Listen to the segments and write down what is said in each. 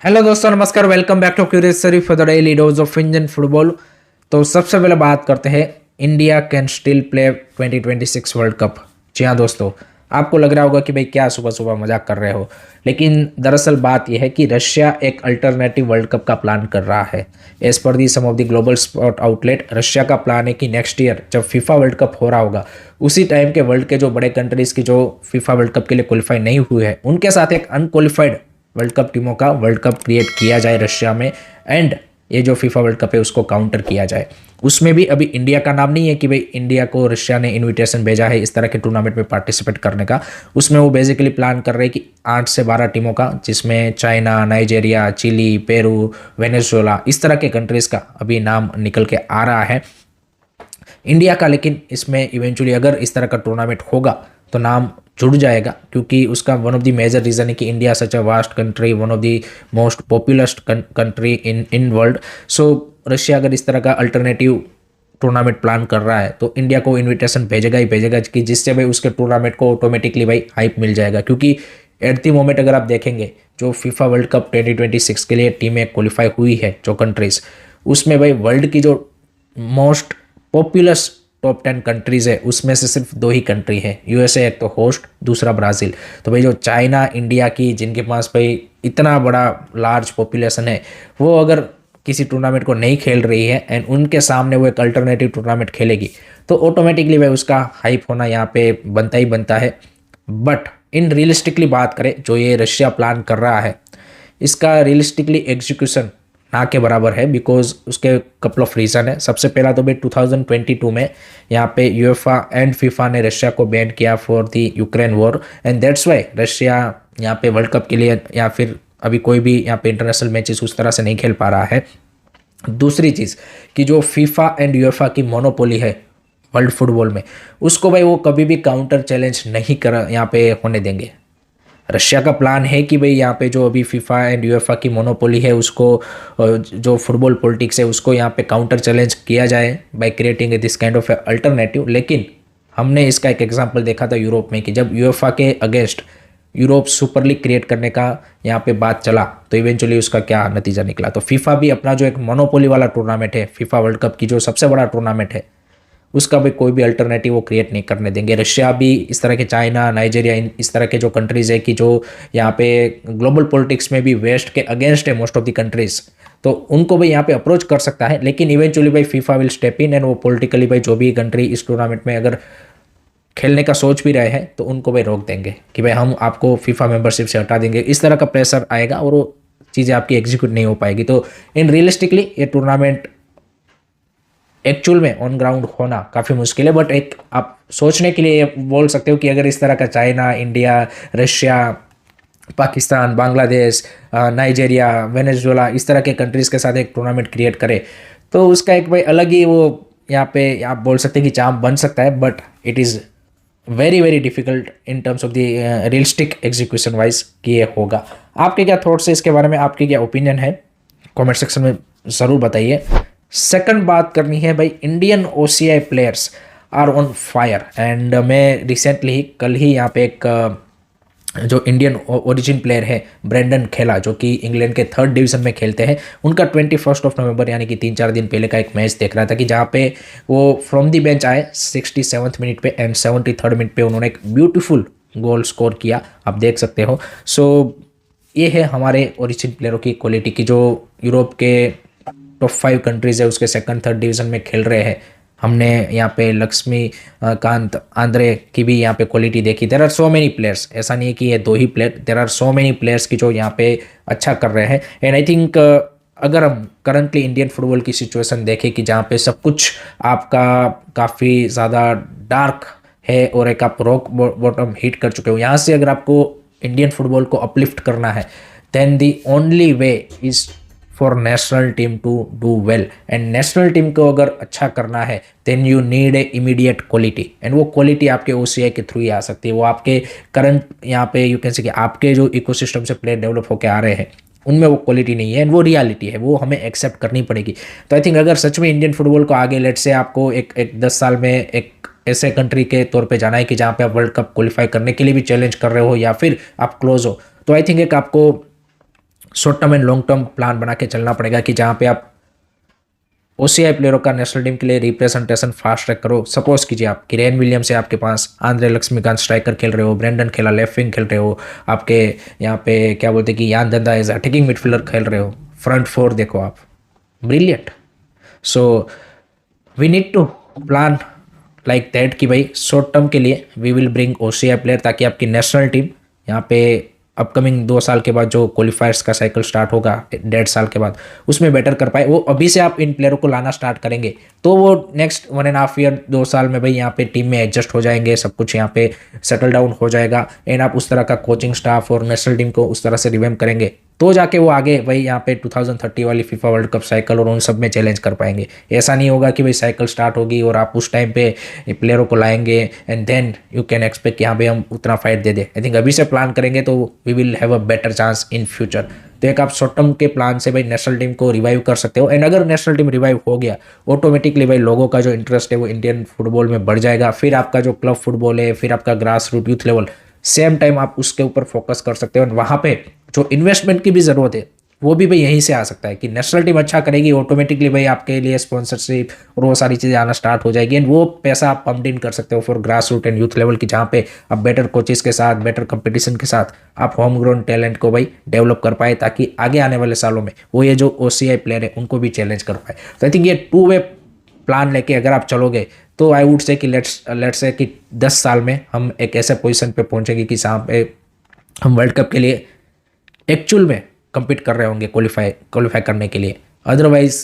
Hello दोस्तों, नमस्कार। Welcome back to curious सरी for the daily dose of Indian football. तो सबसे पहले बात करते हैं, India can still play 2026 world cup. जी हाँ दोस्तों, आपको लग रहा होगा कि भाई क्या सुबह सुबह मजाक कर रहे हो, लेकिन दरअसल बात यह है कि रशिया एक अल्टरनेटिव वर्ल्ड कप का प्लान कर रहा है। As per the some of the global sport outlet, Russia का प्लान है कि नेक्स्ट ईयर जब फीफा वर्ल्ड कप हो रहा होगा, उसी टाइम के वर्ल्ड के जो बड़े कंट्रीज की जो फीफा वर्ल्ड कप के लिए क्वालिफाई नहीं हुए हैं, उनके साथ एक अनक्वालिफाइड वर्ल्ड कप टीमों का वर्ल्ड कप क्रिएट किया जाए रशिया में, एंड ये जो फीफा वर्ल्ड कप है उसको काउंटर किया जाए। उसमें भी अभी इंडिया का नाम नहीं है कि भाई इंडिया को रशिया ने इनविटेशन भेजा है इस तरह के टूर्नामेंट में पार्टिसिपेट करने का। उसमें वो बेसिकली प्लान कर रहे हैं कि 8 से 12 टीमों का, जिसमें China, Nigeria, Chile, Peru, Venezuela, इस तरह के कंट्रीज का अभी नाम निकल के आ रहा है इंडिया का। लेकिन इसमें इवेंचुअली अगर इस तरह का टूर्नामेंट होगा तो नाम जुड़ जाएगा, क्योंकि उसका one of the major reason है कि India such a vast country, one of the most populous country in world. So Russia अगर इस तरह का अल्टरनेटिव टूर्नामेंट प्लान कर रहा है तो इंडिया को इनविटेशन भेजेगा ही भेजेगा, कि जिससे भाई उसके टूर्नामेंट को ऑटोमेटिकली भाई हाइप मिल जाएगा। क्योंकि एट द मोमेंट अगर आप देखेंगे, जो फीफा वर्ल्ड कप 2026 के लिए टीमें क्वालिफाई हुई है जो कंट्रीज़, उसमें भाई वर्ल्ड की जो मोस्ट पॉपुलस टॉप 10 कंट्रीज़ है उसमें से सिर्फ 2 ही कंट्री है, यूएसए एक तो होस्ट, दूसरा ब्राज़ील। तो भाई जो चाइना, इंडिया की, जिनके पास भाई इतना बड़ा लार्ज पॉपुलेशन है, वो अगर किसी टूर्नामेंट को नहीं खेल रही है एंड उनके सामने वो एक अल्टरनेटिव टूर्नामेंट खेलेगी, तो ऑटोमेटिकली भाई उसका हाइप होना यहाँ पे बनता ही बनता है। बट इन रियलिस्टिकली बात करें, जो ये रशिया प्लान कर रहा है, इसका रियलिस्टिकली एग्जीक्यूशन ना के बराबर है, बिकॉज उसके कपल ऑफ रीज़न है। सबसे पहला तो भाई 2022 में यहाँ पे यूएफा एंड फीफा ने रशिया को बैन किया for the Ukraine war, and that's why Russia यहाँ पे वर्ल्ड कप के लिए या फिर अभी कोई भी यहाँ पे इंटरनेशनल मैचेस उस तरह से नहीं खेल पा रहा है। दूसरी चीज़ कि जो फीफा एंड यूएफा की मोनोपोली है वर्ल्ड फुटबॉल में, उसको भाई वो कभी भी काउंटर चैलेंज नहीं कर यहाँ पे होने देंगे। रशिया का प्लान है कि भाई यहाँ पे जो अभी फीफा एंड यूएफा की मोनोपोली है उसको, जो फुटबॉल पॉलिटिक्स है उसको यहाँ पे काउंटर चैलेंज किया जाए by creating this kind of alternative. लेकिन हमने इसका एक एग्जांपल देखा था यूरोप में, कि जब यूएफा के against Europe super league create करने का यहाँ पे बात चला तो इवेंचुअली उसका क्या नतीजा निकला। तो फीफा भी अपना जो एक मोनोपोली वाला टूर्नामेंट है, फीफा वर्ल्ड कप की जो सबसे बड़ा टूर्नामेंट है, उसका भी कोई भी अल्टरनेटिव वो क्रिएट नहीं करने देंगे। रशिया भी इस तरह के, चाइना, नाइजेरिया, इस तरह के जो कंट्रीज़ है कि जो यहाँ पे ग्लोबल पॉलिटिक्स में भी वेस्ट के अगेंस्ट है मोस्ट ऑफ द कंट्रीज़, तो उनको भाई यहाँ पे अप्रोच कर सकता है। लेकिन इवेंचुअली भाई FIFA will step in and वो पॉलिटिकली भाई जो भी कंट्री इस टूर्नामेंट में अगर खेलने का सोच भी रहे हैं तो उनको भाई रोक देंगे कि भाई हम आपको फीफा मेंबरशिप से हटा देंगे। इस तरह का प्रेशर आएगा और वो चीज़ें आपकी एग्जीक्यूट नहीं हो पाएगी। तो इन रियलिस्टिकली ये टूर्नामेंट एक्चुअल में ऑन ग्राउंड होना काफ़ी मुश्किल है। बट एक आप सोचने के लिए बोल सकते हो कि अगर इस तरह का China, India, Russia, Pakistan, Bangladesh, Nigeria, Venezuela, इस तरह के कंट्रीज़ के साथ एक टूर्नामेंट क्रिएट करे तो उसका एक भाई अलग ही वो यहाँ पे आप बोल सकते हैं कि चाम बन सकता है। But it is very very difficult in terms of the realistic execution wise कि ये होगा। आपके क्या थॉट्स है इसके बारे में, आपकी क्या ओपिनियन है, कमेंट सेक्शन में ज़रूर बताइए। सेकंड बात करनी है भाई, Indian OCI players are on fire. And मैं रिसेंटली कल ही यहाँ पे एक जो इंडियन ओरिजिन प्लेयर है ब्रेंडन खेला, जो कि इंग्लैंड के 3rd डिवीज़न में खेलते हैं, उनका 21 नवंबर यानी कि 3-4 दिन पहले का एक मैच देख रहा था कि जहाँ पे वो फ्रॉम दी बेंच आए 67th मिनट पे एंड 73rd मिनट पे उन्होंने एक ब्यूटीफुल गोल स्कोर किया, आप देख सकते हो। सो ये है हमारे ओरिजिन प्लेयरों की क्वालिटी की, जो यूरोप के टॉप 5 कंट्रीज़ है उसके 2nd 3rd डिवीज़न में खेल रहे हैं। हमने यहाँ पे लक्ष्मी कांत आंद्रे की भी यहाँ पे क्वालिटी देखी। There are so many players, ऐसा नहीं है कि ये 2 ही player, there are so many players की जो यहाँ पे अच्छा कर रहे हैं। एंड आई थिंक अगर हम करंटली इंडियन फुटबॉल की सिचुएशन देखें कि जहाँ पे सब कुछ आपका काफ़ी ज़्यादा डार्क है और एक आप रॉक बॉटम हिट कर चुके हो, यहाँ से अगर आपको इंडियन फुटबॉल को अपलिफ्ट करना है then the only way is for national team to do well. And national team को अगर अच्छा करना है then you need a immediate quality, and वो क्वालिटी आपके ओसीआई के थ्रू ही आ सकती है। वो आपके करंट यहाँ पे यू कैन से कि आपके जो इकोसिस्टम से प्लेयर डेवलप होकर आ रहे हैं उनमें वो क्वालिटी नहीं है, एंड वो रियलिटी है, वो हमें एक्सेप्ट करनी पड़ेगी। तो आई थिंक अगर सच में इंडियन फुटबॉल को आगे लेट से आपको एक 10 साल में एक ऐसे कंट्री के तौर पे जाना है कि जहाँ पे आप वर्ल्ड कप क्वालिफाई करने के लिए भी चैलेंज कर रहे हो या फिर आप क्लोज हो, तो आई थिंक एक आपको short term and long term plan बना के चलना पड़ेगा कि जहाँ पे आप ओसीआई प्लेयरों का नेशनल टीम के लिए रिप्रेजेंटेशन फास्ट ट्रैक करो। सपोज कीजिए आप किरेन विलियम्स है आपके पास, आंद्रे लक्ष्मीकांत स्ट्राइकर खेल रहे हो, ब्रेंडन खेला लेफ्ट विंग खेल रहे हो, आपके यहाँ पे क्या बोलते हैं कि यान धंधा एज अटैकिंग मिडफील्डर खेल रहे हो, फ्रंट फोर देखो आप, brilliant. So we need to plan like that कि भाई शॉर्ट टर्म के लिए we will bring OCI player, ताकि आपकी नेशनल टीम यहाँ पे अपकमिंग 2 साल के बाद जो क्वालिफायर्स का साइकिल स्टार्ट होगा 1.5 साल के बाद, उसमें बेटर कर पाए। वो अभी से आप इन प्लेयरों को लाना स्टार्ट करेंगे तो वो नेक्स्ट 1.5 ईयर 2 साल में भाई यहाँ पे टीम में एडजस्ट हो जाएंगे, सब कुछ यहाँ पे सेटल डाउन हो जाएगा। एंड आप उस तरह का कोचिंग स्टाफ और नेशनल टीम को उस तरह से रिवेम करेंगे तो जाके वो आगे भाई यहाँ पे 2030 वाली फीफा वर्ल्ड कप साइकिल और उन सब में चैलेंज कर पाएंगे। ऐसा नहीं होगा कि भाई साइकिल स्टार्ट होगी और आप उस टाइम पे प्लेयरों को लाएंगे and then you can expect कि यहाँ पे हम उतना fight they they. I think अभी से प्लान करेंगे तो we will have a better chance in future. तो एक आप शॉर्ट टर्म के प्लान से भाई नेशनल टीम को रिवाइव कर सकते हो। एंड अगर नेशनल टीम रिवाइव हो गया ऑटोमेटिकली भाई लोगों का जो इंटरेस्ट है वो इंडियन फुटबॉल में बढ़ जाएगा। फिर आपका जो क्लब फुटबॉल है, फिर आपका grass root youth level, same time आप उसके ऊपर फोकस कर सकते हो। और वहाँ पे जो इन्वेस्टमेंट की भी ज़रूरत है वो भी भाई यहीं से आ सकता है कि नेशनल टीम अच्छा करेगी, ऑटोमेटिकली भाई आपके लिए स्पॉन्सरशिप और वो सारी चीज़ें आना स्टार्ट हो जाएगी। एंड वो पैसा आप पम्प इन कर सकते हो for grass root and youth level की, जहाँ पे आप बेटर कोचेस के साथ, बेटर कंपटीशन के साथ आप होम ग्रोन टैलेंट को भाई डेवलप कर पाए, ताकि आगे आने वाले सालों में वो ये जो ओसीआई प्लेयर है उनको भी चैलेंज कर पाए। तो आई थिंक ये 2 वे प्लान लेके अगर आप चलोगे तो आई वुड से कि लेट्स से कि 10 साल में हम एक ऐसे पोजीशन पे पहुंचेंगे कि जहाँ पे हम वर्ल्ड कप के लिए एक्चुअल में compete कर रहे होंगे क्वालिफाई करने के लिए। अदरवाइज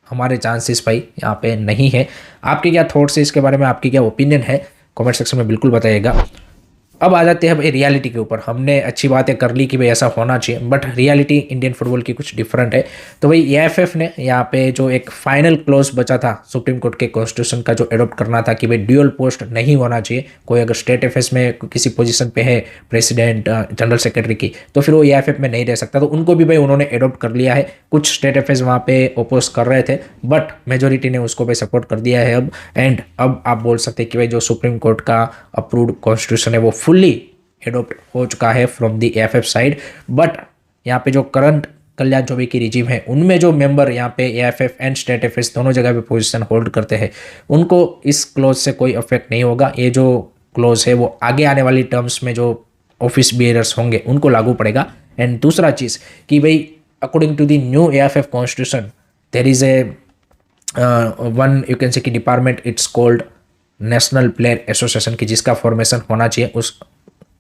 हमारे चांसेस भाई यहाँ पे नहीं है। आपके क्या थॉट्स है इसके बारे में, आपकी क्या ओपिनियन है, कमेंट सेक्शन में बिल्कुल बताइएगा। अब आ जाते हैं भाई रियलिटी के ऊपर। हमने अच्छी बातें कर ली कि भाई ऐसा होना चाहिए, बट रियलिटी इंडियन फुटबॉल की कुछ डिफरेंट है। तो भाई एएफएफ ने यहाँ पे जो एक फाइनल क्लोज बचा था सुप्रीम कोर्ट के कॉन्स्टिट्यूशन का, जो एडॉप्ट करना था कि भाई ड्यूअल पोस्ट नहीं होना चाहिए। कोई अगर स्टेट एफेस में किसी पोजीशन पे है प्रेसिडेंट जनरल सेक्रेटरी की, तो फिर वो एएफएफ में नहीं रह सकता। तो उनको भी भाई उन्होंने एडॉप्ट कर लिया है। कुछ स्टेट एफेस वहाँ पे ओपोज कर रहे थे बट मेजोरिटी ने उसको भाई सपोर्ट कर दिया है अब। एंड अब आप बोल सकते हैं कि भाई जो सुप्रीम कोर्ट का अप्रूव्ड कॉन्स्टिट्यूशन है वो फुल्ली एडॉप्ट हो चुका है from the AFF side. But यहाँ पे जो करंट कल्याण चौबे की रिजीम है उनमें जो मेंबर यहाँ पे एएफएफ एंड स्टेट एफएस दोनों जगह पे पोजीशन होल्ड करते हैं, उनको इस क्लोज से कोई इफेक्ट नहीं होगा। ये जो क्लोज है वो आगे आने वाली टर्म्स में जो ऑफिस बियरर्स होंगे उनको लागू पड़ेगा। एंड दूसरा चीज़ कि भाई according to the new AFF constitution there is a one you can say कि department, it's called national player association की, जिसका फॉर्मेशन होना चाहिए उस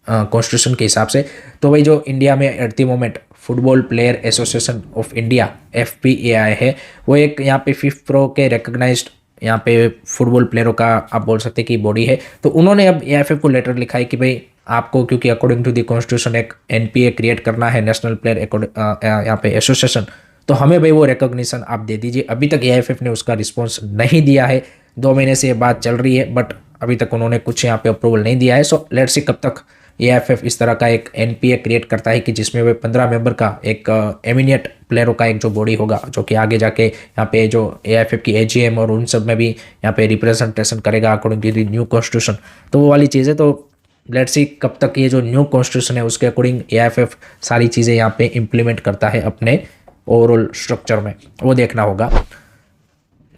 कॉन्स्टिट्यूशन के हिसाब से। तो भाई जो इंडिया में at the moment football player association of India FPAI है, वो एक यहाँ पे FIFPro के रिकग्नाइज्ड यहाँ पे फुटबॉल प्लेयरों का आप बोल सकते हैं कि बॉडी है। तो उन्होंने अब AIFF को लेटर लिखा है कि भाई आपको, क्योंकि अकॉर्डिंग टू द कॉन्स्टिट्यूशन एक NPA क्रिएट करना है, नेशनल प्लेयर यहाँ पे एसोसिएशन, तो हमें भाई वो रिकॉग्निशन आप दे दीजिए। अभी तक AIFF ने उसका रिस्पॉन्स नहीं दिया है। 2 महीने से ये बात चल रही है बट अभी तक उन्होंने कुछ यहाँ पे अप्रूवल नहीं दिया है। सो लेट्स सी कब तक AIFF इस तरह का एक NPA क्रिएट करता है कि जिसमें वे 15 मेंबर का एक एमिनेट प्लेयरों का एक जो बॉडी होगा, जो कि आगे जाके यहाँ पे जो AIFF की AGM और उन सब में भी यहाँ पे रिप्रेजेंटेशन करेगा according to the new constitution. तो वो वाली चीज़ है। तो लेट्स सी कब तक ये जो न्यू कॉन्स्टिट्यूशन है उसके अकॉर्डिंग AIFF सारी चीज़ें यहाँ पे इम्प्लीमेंट करता है अपने ओवरऑल स्ट्रक्चर में, वो देखना होगा।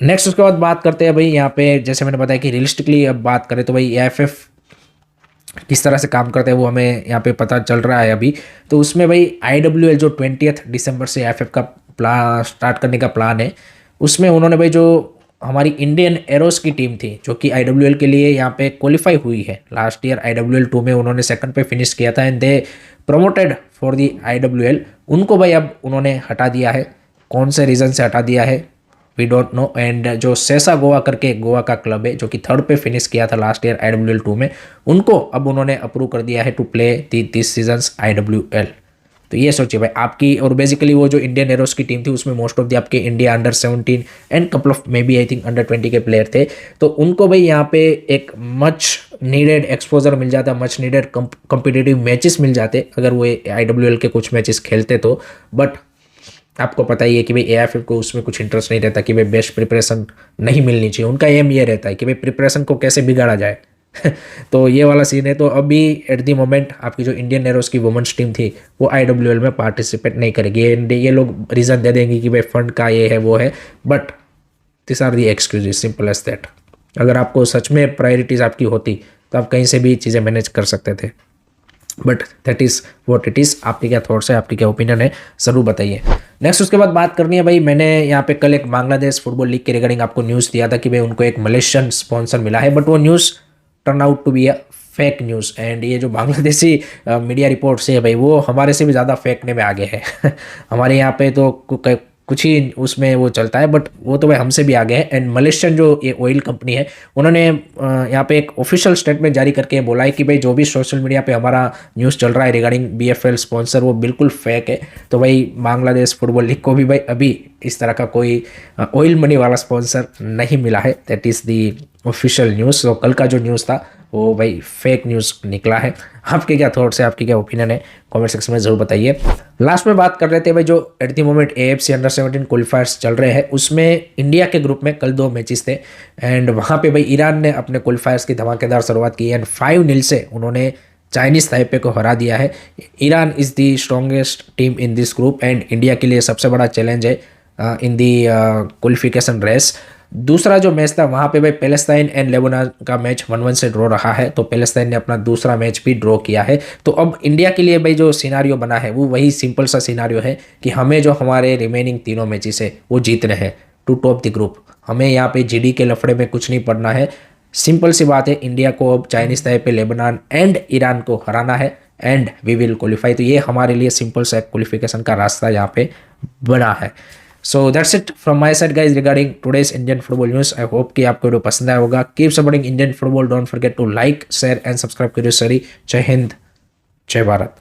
नेक्स्ट उसके बाद बात करते हैं भाई यहाँ पे, जैसे मैंने बताया कि रियलिस्टिकली अब बात करें तो भाई AIFF किस तरह से काम करते हैं वो हमें यहाँ पे पता चल रहा है अभी। तो उसमें भाई IWL जो 20 दिसंबर से AIFF का प्लान स्टार्ट करने का प्लान है, उसमें उन्होंने भाई जो हमारी इंडियन एरोस की टीम थी जो कि IWL के लिए यहाँ पे क्वालिफाई हुई है, लास्ट ईयर IWL 2 में उन्होंने सेकंड पे फिनिश किया था and they promoted for the IWL, उनको भाई अब उन्होंने हटा दिया है। कौन से रीज़न से हटा दिया है वी डोंट नो। एंड जो सेसा गोवा करके गोवा का क्लब है जो कि 3rd पे फिनिश किया था लास्ट ईयर IWL 2 में, उनको अब उन्होंने अप्रूव कर दिया है to play this seasons IWL। तो ये सोचिए भाई आपकी, और बेसिकली वो जो इंडियन एरोस की टीम थी उसमें मोस्ट ऑफ द आपके इंडिया अंडर-17 and couple of may be I think under twenty के प्लेयर थे। तो उनको भाई यहाँ पे एक मच नीडेड एक्सपोजर मिल जाता, मच नीडेड कॉम्पिटिटिव मैचेस मिल जाते अगर वो IWL के कुछ मैचेस खेलते तो। बट आपको पता ही है कि भाई AIFF को उसमें कुछ इंटरेस्ट नहीं रहता कि भाई बेस्ट प्रिपरेशन नहीं मिलनी चाहिए। उनका एम ये रहता है कि भाई प्रिपरेशन को कैसे बिगाड़ा जाए, तो ये वाला सीन है। तो अभी एट द मोमेंट आपकी जो इंडियन एरोस की वुमेन्स टीम थी वो IWL में पार्टिसिपेट नहीं करेगी। ये लोग रीज़न दे देंगे कि भाई फंड का ये है वो है, but this are the excuses, simple as that. अगर आपको सच में प्रायोरिटीज़ आपकी होती तो आप कहीं से भी चीज़ें मैनेज कर सकते थे, but that is what it is. आपके क्या थॉट्स है, आपकी क्या ओपिनियन है, ज़रूर बताइए। नेक्स्ट उसके बाद बात करनी है भाई, मैंने यहाँ पे कल एक बांग्लादेश फुटबॉल लीग के रिगार्डिंग आपको न्यूज़ दिया था कि भाई उनको एक मलेशियन स्पॉन्सर मिला है, बट वो news turn out to be a fake news. And ये जो बांग्लादेशी मीडिया रिपोर्ट से है भाई, वो हमारे से भी ज़्यादा फेकने में आगे है। हमारे यहाँ पे तो कुछ ही उसमें वो चलता है, बट वो तो भाई हमसे भी आगे है। एंड मलेशियन जो ये ऑयल कंपनी है, उन्होंने यहाँ पे एक ऑफिशियल स्टेटमेंट जारी करके बोला है कि भाई जो भी सोशल मीडिया पे हमारा न्यूज़ चल रहा है रिगार्डिंग BFL स्पॉन्सर, वो बिल्कुल फेक है। तो भाई बांग्लादेश फुटबॉल लीग को भी भाई अभी इस तरह का कोई ऑयल मनी वाला स्पॉन्सर नहीं मिला है। That is the official news. तो कल का जो न्यूज़ था वो भाई फेक न्यूज़ निकला है। आपके क्या थॉट्स है, आपकी क्या ओपिनियन है, कमेंट सेक्शन में ज़रूर बताइए। लास्ट में बात कर रहे थे भाई, जो at the moment AFC under-17 क्वालिफायर्स चल रहे हैं, उसमें इंडिया के ग्रुप में कल 2 मैचेस थे। एंड वहाँ पे भाई ईरान ने अपने क्वालिफायर्स की धमाकेदार शुरुआत की एंड 5-0 से उन्होंने चाइनीज़ ताइपे को हरा दिया है। Iran is the strongest team in this group and India के लिए सबसे बड़ा चैलेंज है इन दी क्वालिफिकेशन रेस। दूसरा जो मैच था वहाँ पे भाई पैलेस्टाइन एंड लेबनान का मैच 1-1 से ड्रॉ रहा है। तो पैलेस्टाइन ने अपना दूसरा मैच भी ड्रॉ किया है। तो अब इंडिया के लिए भाई जो सिनारियो बना है वो वही सिंपल सा सिनारियो है कि हमें जो हमारे रिमेनिंग 3 मैचेस है वो जीतने हैं टू टॉप द ग्रुप। हमें यहाँ पे GD के लफड़े में कुछ नहीं पड़ना है। सिंपल सी बात है, इंडिया को अब Chinese Taipei, Lebanon and Iran को हराना है एंड वी विल क्वालिफाई। तो ये हमारे लिए सिंपल सा क्वालिफिकेशन का रास्ता यहाँ पे बना है। So that's it from my side guys regarding today's Indian football news. I hope कि आपको वीडियो पसंद आया होगा। Keep supporting Indian football, don't forget to like, share and subscribe करिए सरी। जय हिंद, जय भारत।